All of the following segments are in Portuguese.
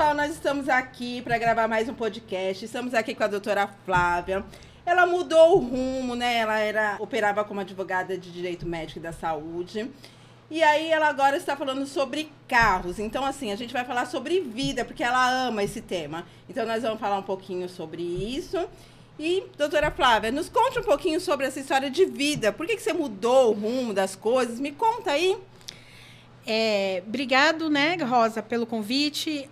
pessoal, nós estamos aqui para gravar mais um podcast. Estamos aqui com a doutora Flávia. Ela mudou o rumo, né? Operava como advogada de direito médico e da saúde. E aí ela agora está falando sobre carros. Então, assim, a gente vai falar sobre vida, porque ela ama esse tema. Então, nós vamos falar um pouquinho sobre isso. E, doutora Flávia, nos conte um pouquinho sobre essa história de vida. Por que você mudou o rumo das coisas? Me conta aí. Obrigado, né, Rosa, pelo convite.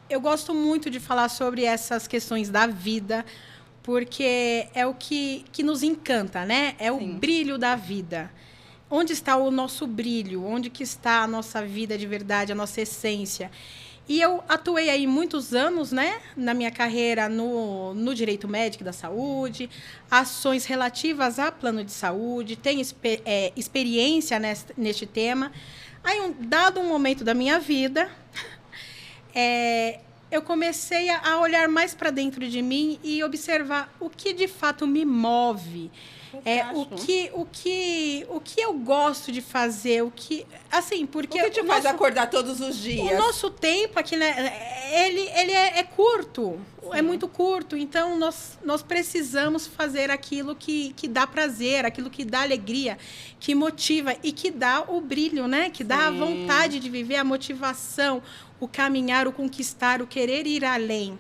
Eu gosto muito de falar sobre essas questões da vida, porque é o que nos encanta, né? É o brilho da vida. Onde está o nosso brilho? Onde que está a nossa vida de verdade, a nossa essência? E eu atuei aí muitos anos, né, na minha carreira no direito médico da saúde, ações relativas a plano de saúde, tenho experiência neste tema. Aí, dado um momento da minha vida, eu comecei a olhar mais para dentro de mim e observar o que de fato me move. O que eu gosto de fazer, porque o que te faz acordar todos os dias? O nosso tempo aqui, né, ele é curto, é muito curto, então nós precisamos fazer aquilo que dá prazer, aquilo que dá alegria, que motiva e que dá o brilho, né, que dá a vontade de viver, a motivação, o caminhar, o conquistar, o querer ir além.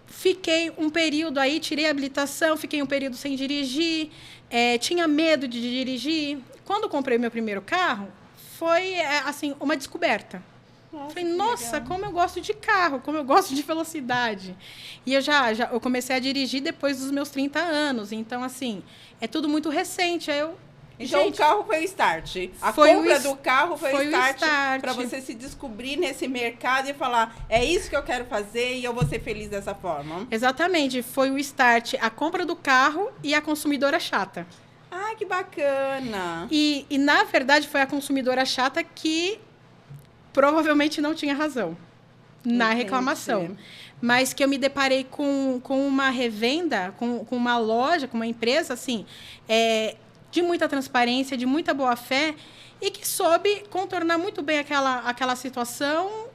Fiquei um período aí, tirei a habilitação, fiquei um período sem dirigir, tinha medo de dirigir. Quando comprei meu primeiro carro, foi assim, uma descoberta. Falei, nossa, como eu gosto de carro, como eu gosto de velocidade. E eu comecei a dirigir depois dos meus 30 anos. Então, assim, é tudo muito recente. Então, o carro foi o start. A compra do carro foi o start para você se descobrir nesse mercado e falar, é isso que eu quero fazer e eu vou ser feliz dessa forma. Exatamente. Foi o start, a compra do carro e a consumidora chata. Ah, que bacana. E na verdade, foi a consumidora chata que provavelmente não tinha razão na reclamação. Mas que eu me deparei com uma revenda, com uma loja, com uma empresa, assim, de muita transparência, de muita boa-fé, e que soube contornar muito bem aquela situação,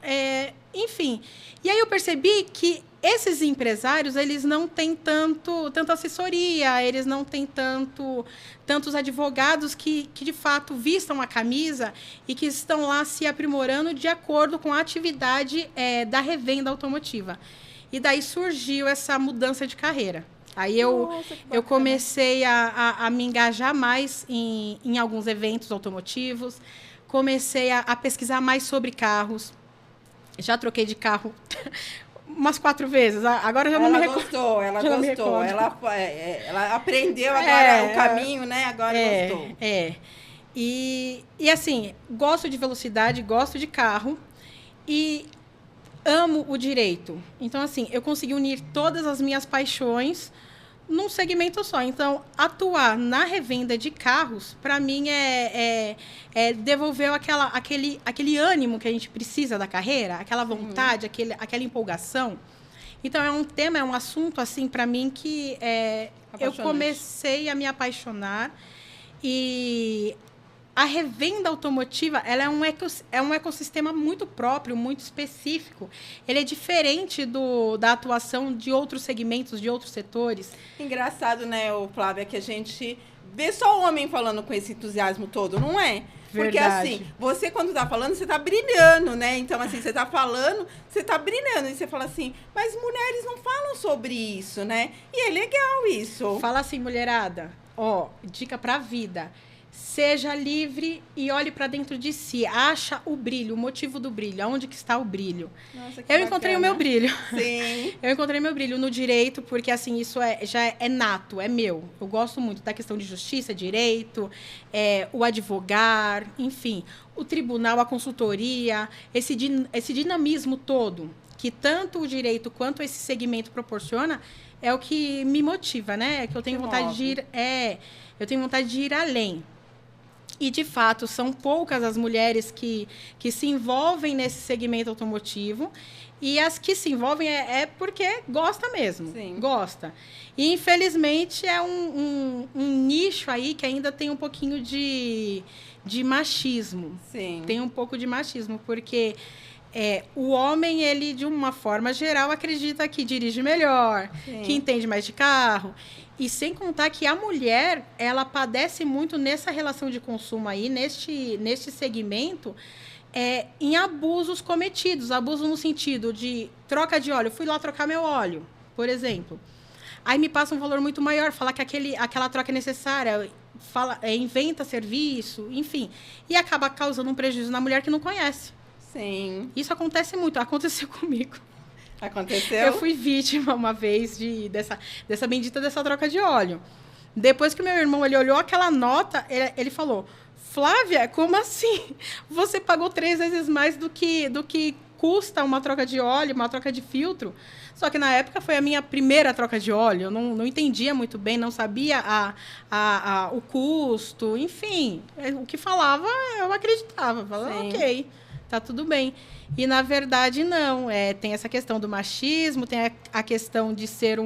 enfim. E aí eu percebi que esses empresários, eles não têm tanta assessoria, eles não têm tantos advogados que, de fato, vistam a camisa e que estão lá se aprimorando de acordo com a atividade da revenda automotiva. E daí surgiu essa mudança de carreira. Aí eu comecei a me engajar mais em alguns eventos automotivos, comecei a pesquisar mais sobre carros. Já troquei de carro umas 4 vezes. Agora já não me recordo. Ela gostou. Ela aprendeu agora o caminho, né? Agora gostou. E assim, gosto de velocidade, gosto de carro e amo o direito. Então, assim, eu consegui unir todas as minhas paixões num segmento só. Então, atuar na revenda de carros, para mim, devolveu aquele ânimo que a gente precisa da carreira, aquela vontade, aquela empolgação. Então, é um assunto, assim, para mim, que eu comecei a me apaixonar. E a revenda automotiva, ela é um ecossistema muito próprio, muito específico. Ele é diferente da atuação de outros segmentos, de outros setores. Engraçado, né, Flávia, que a gente vê só o homem falando com esse entusiasmo todo, não é? Porque, assim, você quando tá falando, você tá brilhando, né? Então, assim, você tá falando, você tá brilhando. E você fala assim, mas mulheres não falam sobre isso, né? E é legal isso. Fala assim, mulherada, dica pra vida. Seja livre e olhe para dentro de si. Acha o brilho, o motivo do brilho. Aonde que está o brilho? Nossa, eu encontrei o meu brilho. Sim. Eu encontrei meu brilho no direito, porque assim, isso já é nato, é meu. Eu gosto muito da questão de justiça, direito, o advogar, enfim, o tribunal, a consultoria, esse dinamismo todo, que tanto o direito quanto esse segmento proporciona, é o que me motiva, né? É que eu tenho vontade de ir, eu tenho vontade de ir além. E, de fato, são poucas as mulheres que se envolvem nesse segmento automotivo. E as que se envolvem porque gosta mesmo. Sim. Gosta. E, infelizmente, é um nicho aí que ainda tem um pouquinho de machismo. Sim. Tem um pouco de machismo, porque O homem, ele, de uma forma geral, acredita que dirige melhor, Sim. que entende mais de carro. E sem contar que a mulher, ela padece muito nessa relação de consumo aí, neste segmento, em abusos cometidos. Abuso no sentido de troca de óleo. Eu fui lá trocar meu óleo, por exemplo. Aí me passa um valor muito maior, fala que aquela troca é necessária, inventa serviço, enfim. E acaba causando um prejuízo na mulher que não conhece. Sim. Isso acontece muito, aconteceu comigo. Aconteceu? Eu fui vítima uma vez dessa bendita dessa troca de óleo. Depois que meu irmão ele olhou aquela nota, ele falou: Flávia, como assim? Você pagou 3 vezes mais do que custa uma troca de óleo, uma troca de filtro. Só que na época foi a minha primeira troca de óleo. Eu não entendia muito bem, não sabia o custo, enfim. O que falava, eu acreditava. Falava, ok, tá tudo bem. E, na verdade, não. Tem essa questão do machismo, tem a questão de ser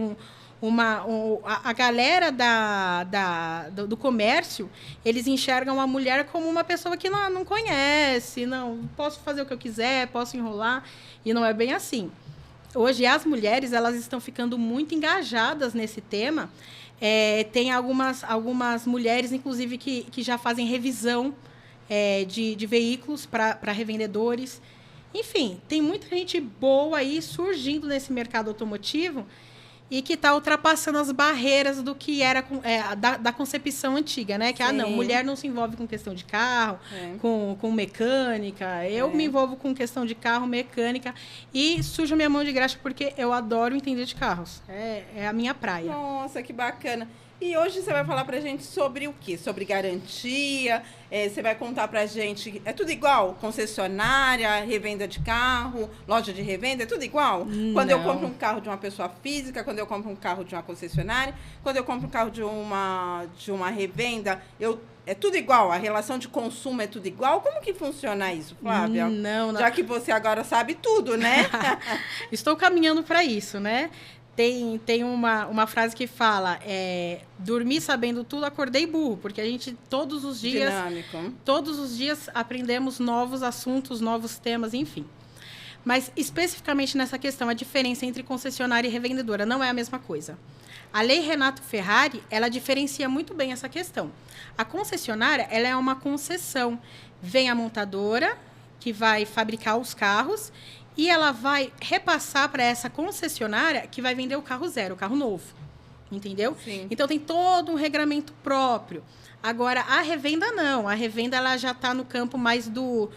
a galera do comércio, eles enxergam a mulher como uma pessoa que não conhece, não posso fazer o que eu quiser, posso enrolar, e não é bem assim. Hoje, as mulheres elas estão ficando muito engajadas nesse tema. Tem algumas mulheres, inclusive, que já fazem revisão de veículos para revendedores. Enfim, tem muita gente boa aí surgindo nesse mercado automotivo e que está ultrapassando as barreiras do que era da concepção antiga, né? Que, não, mulher não se envolve com questão de carro, com mecânica. Eu me envolvo com questão de carro, mecânica, e sujo a minha mão de graxa porque eu adoro entender de carros. É a minha praia. Nossa, que bacana. E hoje você vai falar pra gente sobre o quê? Sobre garantia, você vai contar pra gente, é tudo igual? Concessionária, revenda de carro, loja de revenda, é tudo igual? Não. Quando eu compro um carro de uma pessoa física, quando eu compro um carro de uma concessionária, quando eu compro um carro de uma revenda, é tudo igual? A relação de consumo é tudo igual? Como que funciona isso, Flávia? Não. Já que você agora sabe tudo, né? Estou caminhando para isso, né? Tem uma frase que fala, dormi sabendo tudo, acordei burro, porque a gente todos os dias aprendemos novos assuntos, novos temas, enfim. Mas especificamente nessa questão, a diferença entre concessionária e revendedora não é a mesma coisa. A Lei Renato Ferrari, ela diferencia muito bem essa questão. A concessionária, ela é uma concessão. Vem a montadora, que vai fabricar os carros, e ela vai repassar para essa concessionária que vai vender o carro zero, o carro novo. Entendeu? Sim. Então, tem todo um regramento próprio. Agora, a revenda não. A revenda ela já está no campo mais do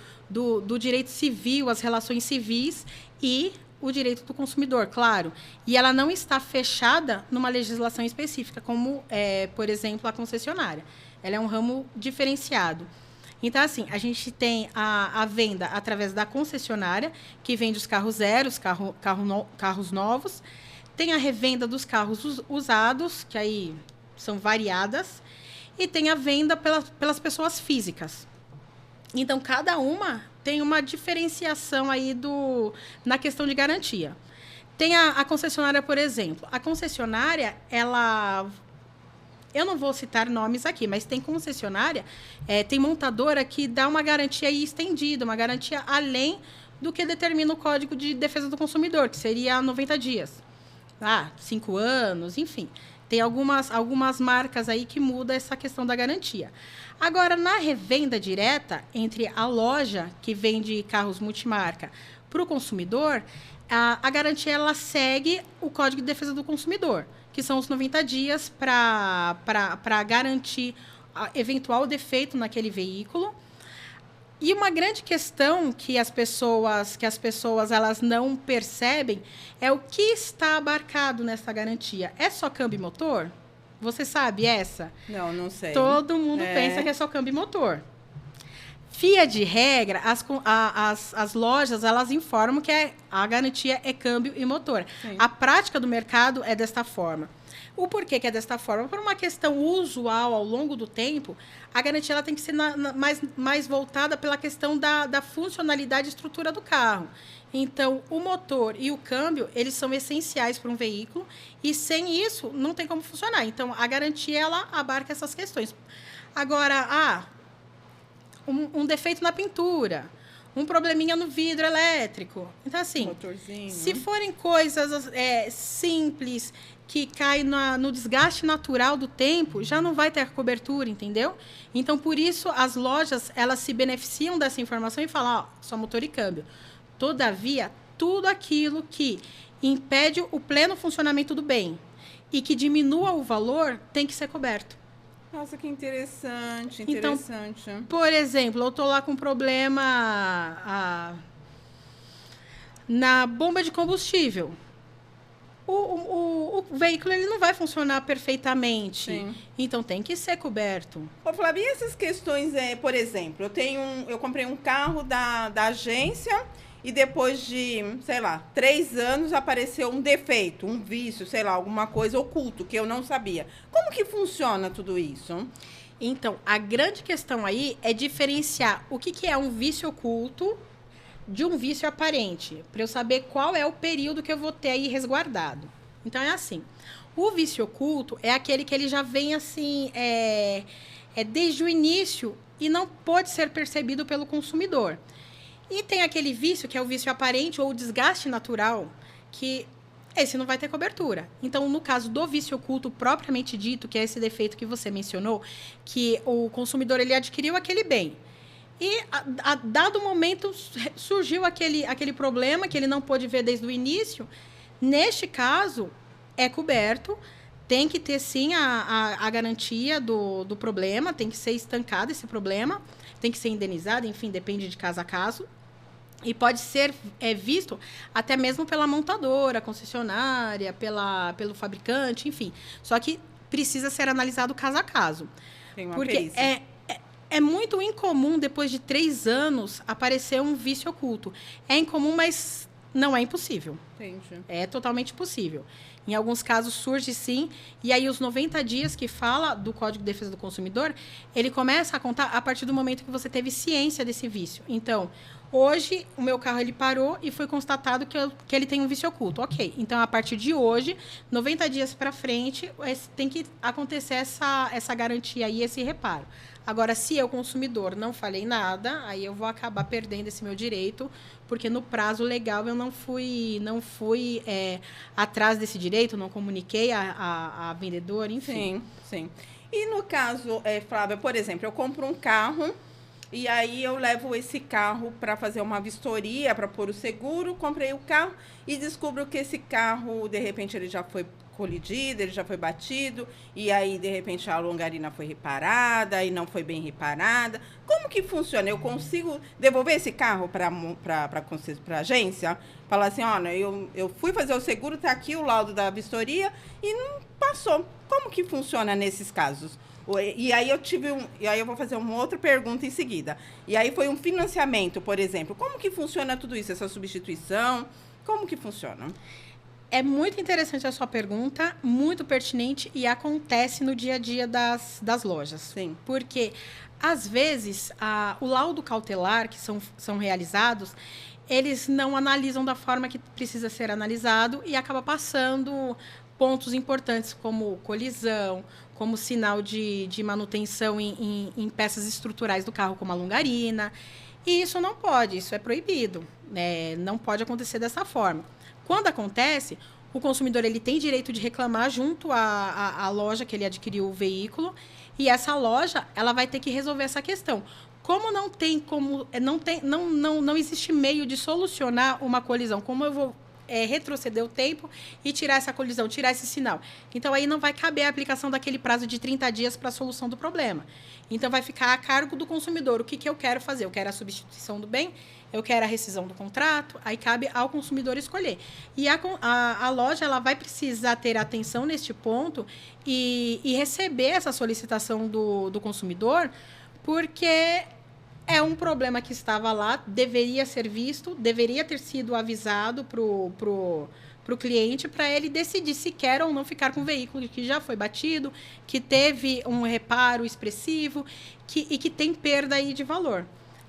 direito civil, as relações civis e o direito do consumidor, claro. E ela não está fechada numa legislação específica, como, por exemplo, a concessionária. Ela é um ramo diferenciado. Então, assim, a gente tem a venda através da concessionária, que vende os carros zeros, carros novos. Tem a revenda dos carros usados, que aí são variadas. E tem a venda pelas pessoas físicas. Então, cada uma tem uma diferenciação aí na questão de garantia. Tem a concessionária, por exemplo. A concessionária, ela... Eu não vou citar nomes aqui, mas tem concessionária, tem montadora que dá uma garantia aí estendida, uma garantia além do que determina o Código de Defesa do Consumidor, que seria 90 dias. 5 anos, enfim. Tem algumas marcas aí que mudam essa questão da garantia. Agora, na revenda direta, entre a loja que vende carros multimarca para o consumidor, a garantia ela segue o Código de Defesa do Consumidor, que são os 90 dias para garantir eventual defeito naquele veículo. E uma grande questão que as pessoas elas não percebem é o que está abarcado nessa garantia. É só câmbio e motor? Você sabe essa? Não sei. Todo mundo pensa que é só câmbio e motor. Via de regra, as lojas elas informam que a garantia é câmbio e motor. Sim. A prática do mercado é desta forma. O porquê que é desta forma? Por uma questão usual ao longo do tempo, a garantia ela tem que ser mais voltada pela questão da funcionalidade e estrutura do carro. Então, o motor e o câmbio, eles são essenciais para um veículo e sem isso não tem como funcionar. Então, a garantia ela abarca essas questões. Agora, um defeito na pintura, um probleminha no vidro elétrico. Então, assim, Motorzinho. Se forem coisas simples, que caem no desgaste natural do tempo, já não vai ter a cobertura, entendeu? Então, por isso, as lojas, elas se beneficiam dessa informação e falam, só motor e câmbio. Todavia, tudo aquilo que impede o pleno funcionamento do bem e que diminua o valor, tem que ser coberto. Nossa, que interessante. Então, por exemplo, eu estou lá com um problema na bomba de combustível. O veículo ele não vai funcionar perfeitamente. Sim. Então, tem que ser coberto. Ô, Flávia, e essas questões, por exemplo, eu comprei um carro da agência e depois de, sei lá, 3 anos apareceu um defeito, um vício, sei lá, alguma coisa oculto que eu não sabia. Como que funciona tudo isso? Então, a grande questão aí é diferenciar o que é um vício oculto de um vício aparente, para eu saber qual é o período que eu vou ter aí resguardado. Então, é assim, o vício oculto é aquele que ele já vem assim, desde o início e não pode ser percebido pelo consumidor. E tem aquele vício que é o vício aparente ou o desgaste natural, que esse não vai ter cobertura. Então, no caso do vício oculto propriamente dito, que é esse defeito que você mencionou, que o consumidor ele adquiriu aquele bem. E, a dado momento, surgiu aquele problema que ele não pôde ver desde o início. Neste caso, é coberto. Tem que ter, sim, a garantia do problema. Tem que ser estancado esse problema. Tem que ser indenizado. Enfim, depende de caso a caso. E pode ser visto até mesmo pela montadora, concessionária, pelo fabricante, enfim. Só que precisa ser analisado caso a caso. Tem uma porque perícia. é muito incomum, depois de 3 anos, aparecer um vício oculto. É incomum, mas não é impossível. Entendi. É totalmente possível. Em alguns casos surge sim, e aí os 90 dias que fala do Código de Defesa do Consumidor, ele começa a contar a partir do momento que você teve ciência desse vício. Então, hoje, o meu carro ele parou e foi constatado que ele tem um vício oculto. Ok, então a partir de hoje, 90 dias para frente, tem que acontecer essa garantia aí, esse reparo. Agora, se eu, consumidor, não falei nada, aí eu vou acabar perdendo esse meu direito, porque no prazo legal eu não fui atrás desse direito, não comuniquei a vendedora, enfim. Sim, sim. E no caso, Flávia, por exemplo, eu compro um carro e aí eu levo esse carro para fazer uma vistoria, para pôr o seguro, comprei o carro e descubro que esse carro, de repente, ele já foi colidido, ele já foi batido, e aí, de repente, a longarina foi reparada e não foi bem reparada. Como que funciona? Eu consigo devolver esse carro para a agência? Falar assim, olha, eu fui fazer o seguro, está aqui o laudo da vistoria e não passou. Como que funciona nesses casos? E aí eu vou fazer uma outra pergunta em seguida. E aí foi um financiamento, por exemplo. Como que funciona tudo isso, essa substituição? Como que funciona? É muito interessante a sua pergunta, muito pertinente e acontece no dia a dia das lojas. Sim. Porque, às vezes, o laudo cautelar que são realizados, eles não analisam da forma que precisa ser analisado e acaba passando pontos importantes como colisão, como sinal de manutenção em peças estruturais do carro, como a longarina. E isso não pode, isso é proibido, né? Não pode acontecer dessa forma. Quando acontece, o consumidor ele tem direito de reclamar junto à loja que ele adquiriu o veículo e essa loja ela vai ter que resolver essa questão. Como não existe meio de solucionar uma colisão, como eu vou retroceder o tempo e tirar essa colisão, tirar esse sinal? Então, aí não vai caber a aplicação daquele prazo de 30 dias para a solução do problema. Então, vai ficar a cargo do consumidor. O que eu quero fazer? Eu quero a substituição do bem? Eu quero a rescisão do contrato? Aí cabe ao consumidor escolher. E a loja ela vai precisar ter atenção neste ponto e receber essa solicitação do consumidor, porque é um problema que estava lá, deveria ser visto, deveria ter sido avisado pro cliente para ele decidir se quer ou não ficar com o veículo que já foi batido, que teve um reparo expressivo e que tem perda aí de valor.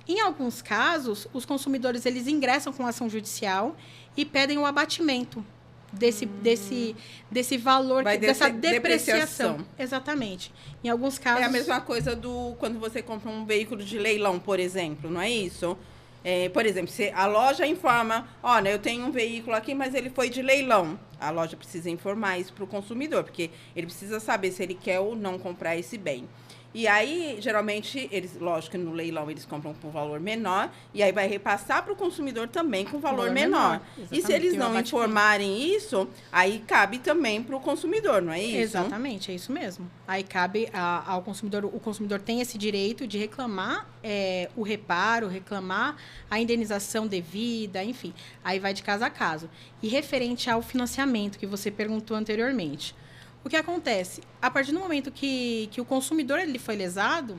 Em alguns casos, os consumidores eles ingressam com ação judicial e pedem o abatimento desse valor, dessa depreciação. Exatamente. Em alguns casos... É a mesma coisa quando você compra um veículo de leilão, por exemplo, não é isso? Por exemplo, se a loja informa, olha, eu tenho um veículo aqui, mas ele foi de leilão. A loja precisa informar isso para o consumidor, porque ele precisa saber se ele quer ou não comprar esse bem. E aí, geralmente, eles, lógico que no leilão eles compram por valor menor, e aí vai repassar para o consumidor também com valor menor. E se eles não informarem isso, aí cabe também para o consumidor, não é isso? Exatamente, é isso mesmo. Aí cabe ao consumidor, o consumidor tem esse direito de reclamar o reparo, reclamar a indenização devida, enfim. Aí vai de caso a caso. E referente ao financiamento que você perguntou anteriormente. O que acontece? A partir do momento que o consumidor ele foi lesado,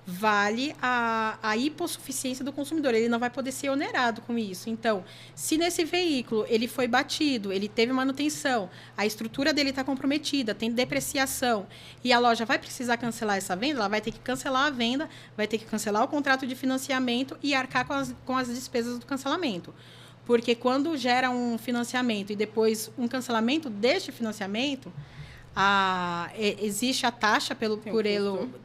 vale a hipossuficiência do consumidor. Ele não vai poder ser onerado com isso. Então, se nesse veículo ele foi batido, ele teve manutenção, a estrutura dele está comprometida, tem depreciação, e a loja vai precisar cancelar essa venda, ela vai ter que cancelar a venda, vai ter que cancelar o contrato de financiamento e arcar com as despesas do cancelamento. Porque quando gera um financiamento e depois um cancelamento deste financiamento, existe a taxa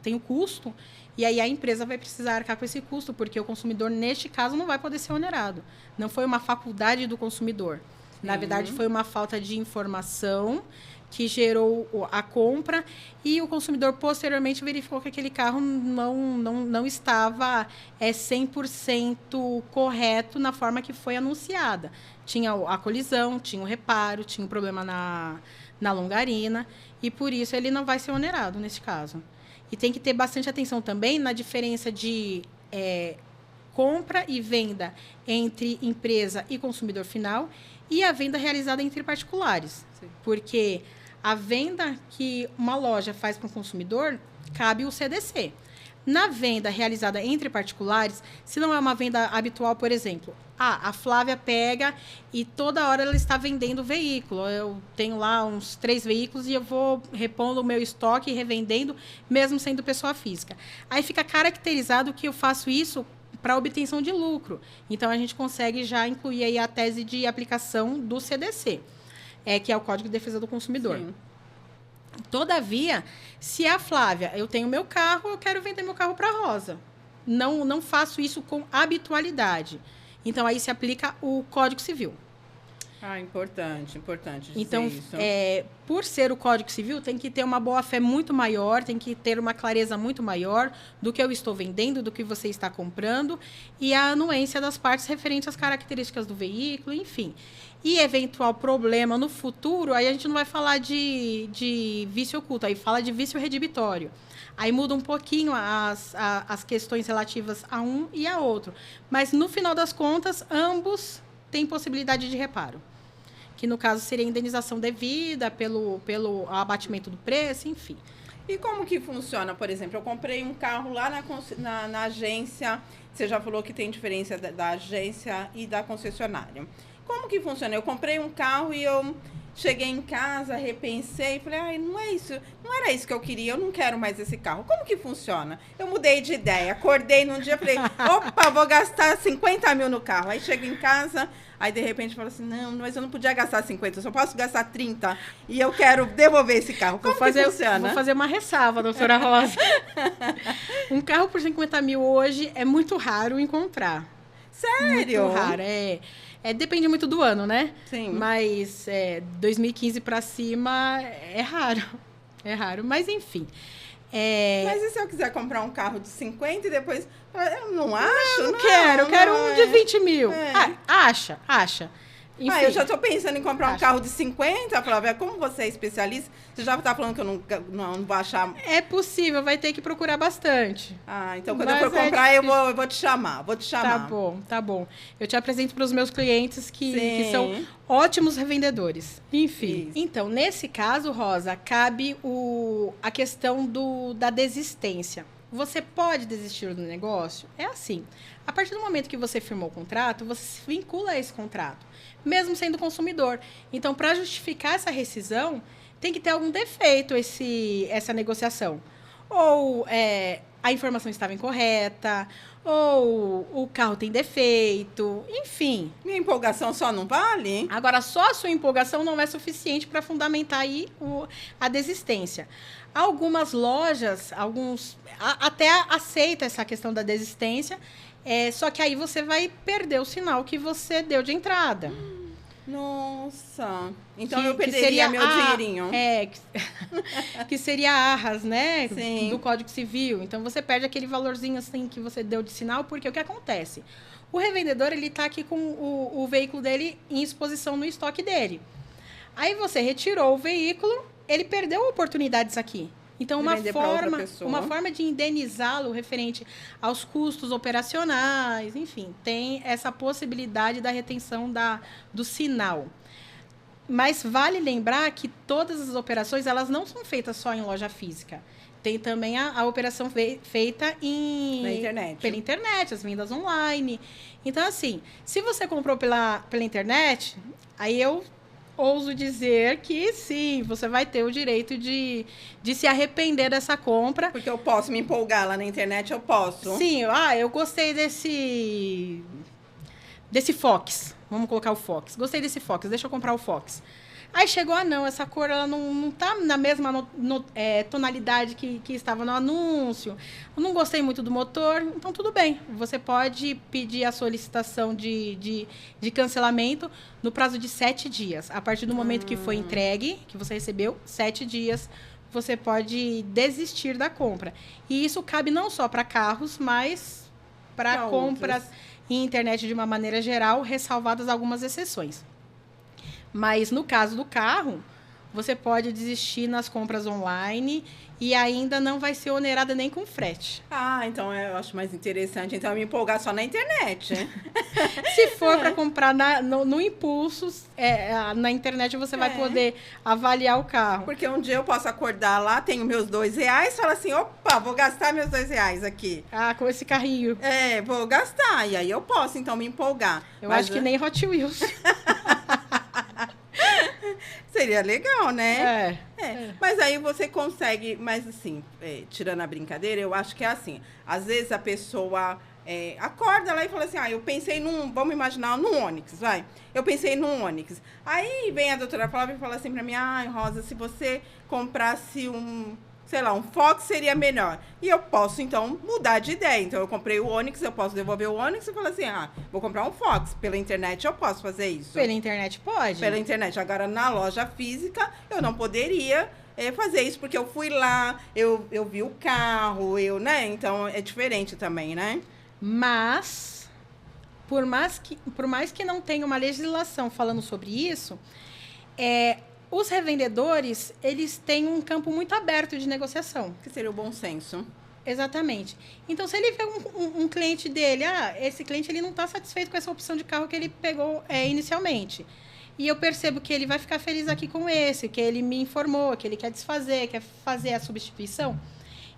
tem o custo, e aí a empresa vai precisar arcar com esse custo, porque o consumidor, neste caso, não vai poder ser onerado. Não foi uma faculdade do consumidor. Na verdade, foi uma falta de informação que gerou a compra e o consumidor posteriormente verificou que aquele carro não estava 100% correto na forma que foi anunciada. Tinha a colisão, tinha o reparo, tinha o problema na longarina e por isso ele não vai ser onerado nesse caso. E tem que ter bastante atenção também na diferença de compra e venda entre empresa e consumidor final e a venda realizada entre particulares. Sim. Porque a venda que uma loja faz para o consumidor, cabe o CDC. Na venda realizada entre particulares, se não é uma venda habitual, por exemplo, a Flávia pega e toda hora ela está vendendo veículo. Eu tenho lá uns 3 veículos e eu vou repondo o meu estoque e revendendo, mesmo sendo pessoa física. Aí fica caracterizado que eu faço isso para obtenção de lucro. Então, a gente consegue já incluir aí a tese de aplicação do CDC, que é o Código de Defesa do Consumidor. Sim. Todavia, se a Flávia, eu tenho meu carro, eu quero vender meu carro para a Rosa. Não faço isso com habitualidade. Então, aí se aplica o Código Civil. Importante dizer então, isso. Por ser o Código Civil, tem que ter uma boa-fé muito maior, tem que ter uma clareza muito maior do que eu estou vendendo, do que você está comprando, e a anuência das partes referentes às características do veículo, enfim. E eventual problema no futuro, aí a gente não vai falar de vício oculto, aí fala de vício redibitório. Aí muda um pouquinho as questões relativas a um e a outro. Mas, no final das contas, ambos têm possibilidade de reparo. Que, no caso, seria indenização devida pelo abatimento do preço, enfim. E como que funciona? Por exemplo, eu comprei um carro lá na agência, você já falou que tem diferença da agência e da concessionária. Como que funciona? Eu comprei um carro e eu cheguei em casa, repensei, falei, não era isso que eu queria, eu não quero mais esse carro. Como que funciona? Eu mudei de ideia, acordei num dia, falei, opa, vou gastar 50 mil no carro. Aí chego em casa, aí de repente falo assim, não, mas eu não podia gastar 50, eu só posso gastar 30 e eu quero devolver esse carro. Como que funciona? Vou fazer uma ressalva, doutora Rosa. Um carro por 50 mil hoje é muito raro encontrar. Sério? Muito raro, depende muito do ano, né? Sim. Mas 2015 para cima é raro. É raro, mas enfim. Mas e se eu quiser comprar um carro de 50 e depois... Eu não acho, não quero. Eu quero um de 20 mil. Acha. Enfim, eu já estou pensando em comprar um carro de 50, Flávia. Como você é especialista, você já está falando que eu não vou achar... É possível, vai ter que procurar bastante. Então quando eu for comprar, eu vou te chamar. Tá bom. Eu te apresento para os meus clientes que são ótimos revendedores. Enfim. Isso. Então, nesse caso, Rosa, cabe a questão da desistência. Você pode desistir do negócio? É assim. A partir do momento que você firmou o contrato, você se vincula a esse contrato, mesmo sendo consumidor. Então, para justificar essa rescisão, tem que ter algum defeito essa negociação. Ou a informação estava incorreta, ou o carro tem defeito, enfim. Minha empolgação só não vale? Agora, só a sua empolgação não é suficiente para fundamentar aí a desistência. Algumas lojas, até aceita essa questão da desistência, só que aí você vai perder o sinal que você deu de entrada. Nossa, então eu perderia meu dinheirinho. Que seria arras, né? Sim. Do Código Civil. Então, você perde aquele valorzinho assim que você deu de sinal, porque o que acontece? O revendedor, ele tá aqui com o veículo dele em exposição no estoque dele. Aí, você retirou o veículo, ele perdeu oportunidades aqui. Então, uma forma de indenizá-lo referente aos custos operacionais, enfim, tem essa possibilidade da retenção do sinal. Mas vale lembrar que todas as operações, elas não são feitas só em loja física. Tem também a operação feita na internet. Pela internet, as vendas online. Então, assim, se você comprou pela internet, aí eu ouso dizer que sim, você vai ter o direito de se arrepender dessa compra. Porque eu posso me empolgar lá na internet, eu posso. Sim, eu gostei desse Fox. Vamos colocar o Fox. Gostei desse Fox, deixa eu comprar o Fox. Aí chegou, não, essa cor ela não tá na mesma tonalidade que estava no anúncio. Eu não gostei muito do motor, então tudo bem. Você pode pedir a solicitação de cancelamento no prazo de 7 dias. A partir do momento que foi entregue, que você recebeu, 7 dias, você pode desistir da compra. E isso cabe não só para carros, mas para compras em internet de uma maneira geral, ressalvadas algumas exceções. Mas no caso do carro, você pode desistir nas compras online e ainda não vai ser onerada nem com frete. Então eu acho mais interessante. Então eu me empolgar só na internet. Se for para comprar no impulso, na internet você vai poder avaliar o carro. Porque um dia eu posso acordar lá, tenho meus R$2, falo assim, opa, vou gastar meus R$2 aqui. Com esse carrinho. Vou gastar. E aí eu posso, então, me empolgar. Eu acho que nem Hot Wheels. Seria legal, né? Mas aí você consegue, mas assim, tirando a brincadeira, eu acho que é assim. Às vezes a pessoa acorda lá e fala assim, eu pensei vamos imaginar, num Onix, vai. Eu pensei num Onix. Aí vem a doutora Flávia e fala assim pra mim, Rosa, se você comprasse um Fox seria melhor. E eu posso, então, mudar de ideia. Então, eu comprei o Onix, eu posso devolver o Onix e falar assim, vou comprar um Fox. Pela internet, eu posso fazer isso. Pela internet, pode. Pela internet. Agora, na loja física, eu não poderia fazer isso, porque eu fui lá, eu vi o carro, né? Então, é diferente também, né? Mas, por mais que não tenha uma legislação falando sobre isso, os revendedores, eles têm um campo muito aberto de negociação. Que seria o bom senso. Exatamente. Então, se ele vê um cliente dele, esse cliente ele não está satisfeito com essa opção de carro que ele pegou inicialmente. E eu percebo que ele vai ficar feliz aqui com esse, que ele me informou, que ele quer desfazer, quer fazer a substituição.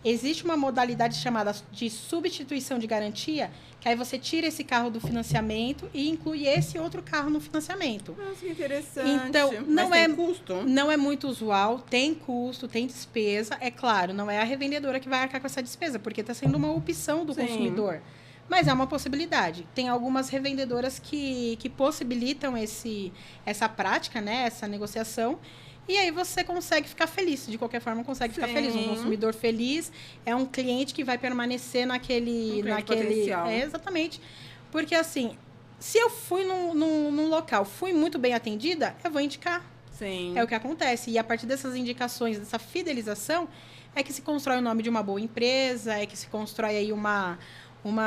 Existe uma modalidade chamada de substituição de garantia, que aí você tira esse carro do financiamento e inclui esse outro carro no financiamento. Nossa, que interessante. Então, tem custo? Não é muito usual, tem custo, tem despesa. É claro, não é a revendedora que vai arcar com essa despesa, porque está sendo uma opção do consumidor. Mas é uma possibilidade. Tem algumas revendedoras que possibilitam essa prática, né, essa negociação. E aí você consegue ficar feliz. De qualquer forma, consegue ficar feliz. Um consumidor feliz é um cliente que vai permanecer naquele potencial. Exatamente. Porque, assim, se eu fui num local, fui muito bem atendida, eu vou indicar. Sim. É o que acontece. E a partir dessas indicações, dessa fidelização, é que se constrói o nome de uma boa empresa, é que se constrói aí uma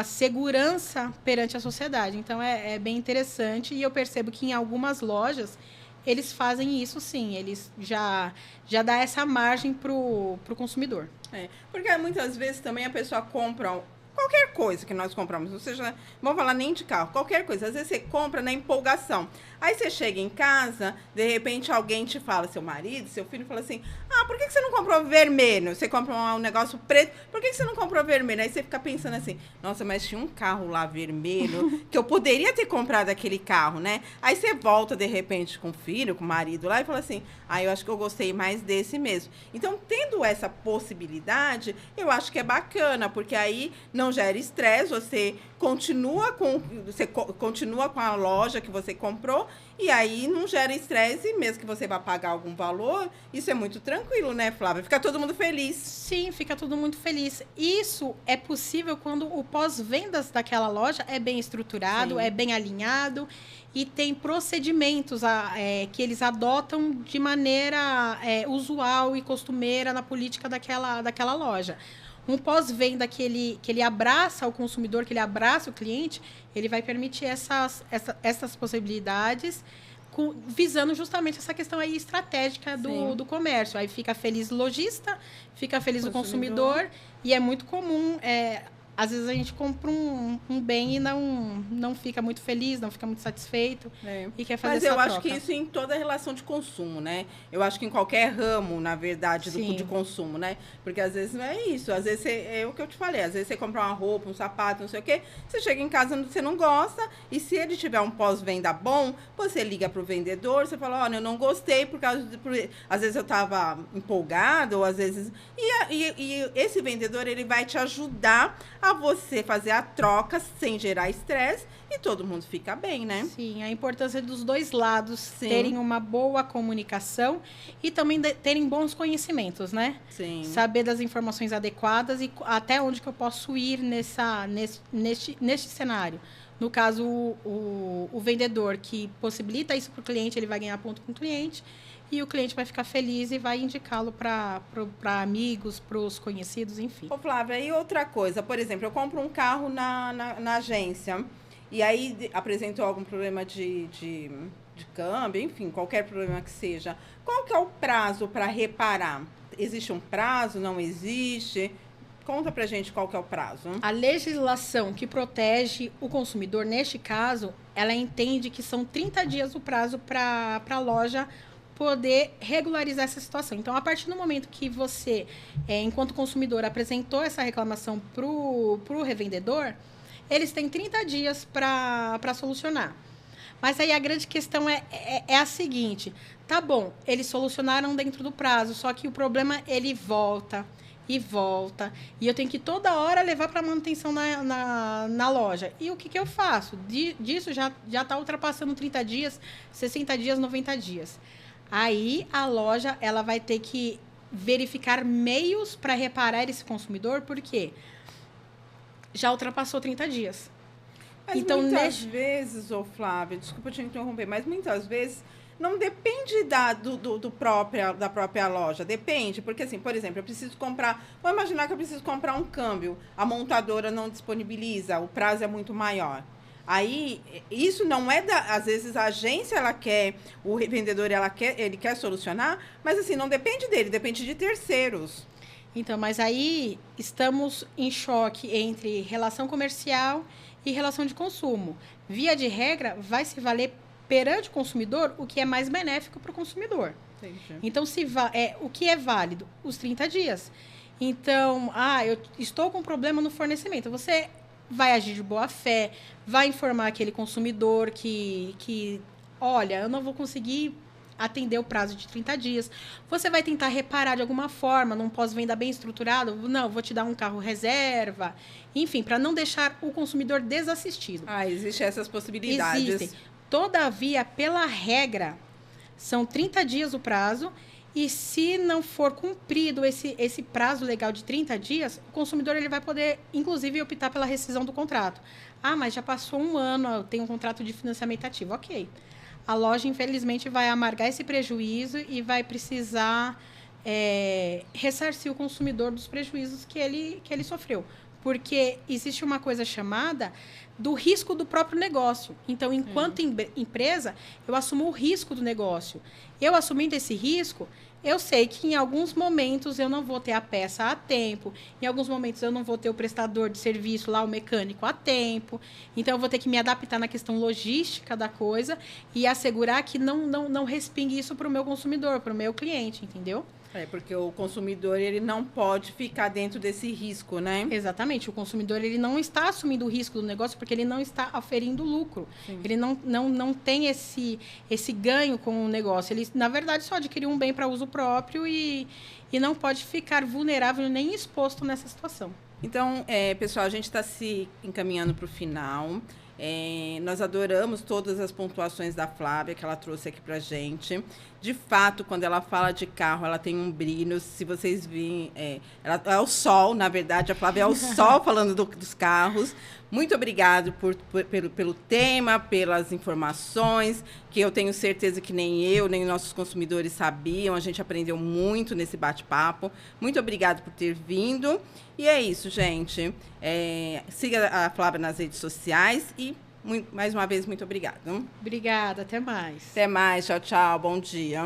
segurança perante a sociedade. Então, é bem interessante. E eu percebo que em algumas lojas eles fazem isso sim, eles já dá essa margem pro consumidor. Porque muitas vezes também a pessoa compra qualquer coisa que nós compramos, ou seja, não vamos falar nem de carro, qualquer coisa. Às vezes você compra na empolgação. Aí você chega em casa, de repente alguém te fala, seu marido, seu filho, fala assim, por que você não comprou vermelho? Você compra um negócio preto, por que você não comprou vermelho? Aí você fica pensando assim, nossa, mas tinha um carro lá vermelho, que eu poderia ter comprado aquele carro, né? Aí você volta, de repente, com o filho, com o marido lá, e fala assim, eu acho que eu gostei mais desse mesmo. Então, tendo essa possibilidade, eu acho que é bacana, porque aí não gera estresse, você continua com a loja que você comprou, e aí não gera estresse, e mesmo que você vá pagar algum valor, isso é muito tranquilo, né, Flávia? Fica todo mundo feliz. Sim, fica todo mundo feliz. Isso é possível quando o pós-vendas daquela loja é bem estruturado, é bem alinhado e tem procedimentos que eles adotam de maneira usual e costumeira na política daquela loja. Um pós-venda que ele abraça o consumidor, que ele abraça o cliente, ele vai permitir essas possibilidades, visando justamente essa questão aí estratégica do comércio. Aí fica feliz o lojista, fica feliz o consumidor, e é muito comum... às vezes a gente compra um bem e não fica muito feliz, não fica muito satisfeito e quer fazer essa troca. Mas eu acho que isso em toda relação de consumo, né? Eu acho que em qualquer ramo, na verdade, de consumo, né? Porque às vezes não é isso. Às vezes é o que eu te falei. Às vezes você compra uma roupa, um sapato, não sei o quê. Você chega em casa, você não gosta. E se ele tiver um pós-venda bom, você liga pro vendedor, você fala, olha, eu não gostei por causa às vezes eu estava empolgado, ou às vezes... E esse vendedor, ele vai te ajudar a você fazer a troca sem gerar estresse e todo mundo fica bem, né? Sim, a importância dos dois lados terem uma boa comunicação e também terem bons conhecimentos, né? Sim. Saber das informações adequadas e até onde que eu posso ir neste cenário. No caso, o vendedor que possibilita isso para o cliente, ele vai ganhar ponto com o cliente. E o cliente vai ficar feliz e vai indicá-lo para amigos, para os conhecidos, enfim. Ô, Flávia, e outra coisa, por exemplo, eu compro um carro na agência e aí apresentou algum problema de câmbio, enfim, qualquer problema que seja. Qual que é o prazo para reparar? Existe um prazo? Não existe? Conta pra gente qual que é o prazo. A legislação que protege o consumidor, neste caso, ela entende que são 30 dias o prazo para a loja poder regularizar essa situação. Então, a partir do momento que você, enquanto consumidor, apresentou essa reclamação para o revendedor, eles têm 30 dias para solucionar. Mas aí a grande questão é a seguinte, tá bom, eles solucionaram dentro do prazo, só que o problema, ele volta e volta, e eu tenho que toda hora levar para manutenção na loja. E o que eu faço? Disso já está ultrapassando 30 dias, 60 dias, 90 dias. Aí, a loja ela vai ter que verificar meios para reparar esse consumidor, porque já ultrapassou 30 dias. Mas então, muitas vezes, Flávia, desculpa te interromper, mas muitas vezes não depende da própria loja, depende, porque assim, por exemplo, eu preciso comprar, vou imaginar que eu preciso comprar um câmbio, a montadora não disponibiliza, o prazo é muito maior. Aí, isso não é às vezes a agência, ela quer, o revendedor, ele quer solucionar, mas assim, não depende dele, depende de terceiros. Então, mas aí estamos em choque entre relação comercial e relação de consumo. Via de regra, vai se valer perante o consumidor o que é mais benéfico para o consumidor. Entendi. Então, o que é válido? Os 30 dias. Então, eu estou com problema no fornecimento. Você vai agir de boa fé, vai informar aquele consumidor que olha, eu não vou conseguir atender o prazo de 30 dias. Você vai tentar reparar de alguma forma, num pós-venda bem estruturado. Não, vou te dar um carro reserva. Enfim, para não deixar o consumidor desassistido. Existem essas possibilidades. Existem. Todavia, pela regra, são 30 dias o prazo. E se não for cumprido esse prazo legal de 30 dias, o consumidor ele vai poder, inclusive, optar pela rescisão do contrato. Mas já passou um ano, eu tenho um contrato de financiamento ativo. Ok. A loja, infelizmente, vai amargar esse prejuízo e vai precisar ressarcir o consumidor dos prejuízos que ele sofreu. Porque existe uma coisa chamada do risco do próprio negócio. Então, enquanto empresa, eu assumo o risco do negócio. Eu assumindo esse risco, eu sei que em alguns momentos eu não vou ter a peça a tempo, em alguns momentos eu não vou ter o prestador de serviço lá, o mecânico, a tempo. Então, eu vou ter que me adaptar na questão logística da coisa e assegurar que não respingue isso para o meu consumidor, para o meu cliente, entendeu? Porque o consumidor, ele não pode ficar dentro desse risco, né? Exatamente. O consumidor, ele não está assumindo o risco do negócio porque ele não está aferindo lucro. Sim. Ele não tem esse ganho com o negócio. Ele, na verdade, só adquiriu um bem para uso próprio e não pode ficar vulnerável nem exposto nessa situação. Então, pessoal, a gente está se encaminhando para o final. Nós adoramos todas as pontuações da Flávia que ela trouxe aqui pra gente. De fato, quando ela fala de carro, ela tem um brilho. Se vocês virem, ela é o sol, na verdade, a Flávia é o sol falando dos carros. Muito obrigado pelo tema, pelas informações, que eu tenho certeza que nem eu, nem nossos consumidores sabiam. A gente aprendeu muito nesse bate-papo. Muito obrigado por ter vindo. E é isso, gente. Siga a Flávia nas redes sociais e, mais uma vez, muito obrigada. Obrigada, até mais. Até mais, tchau, tchau, bom dia.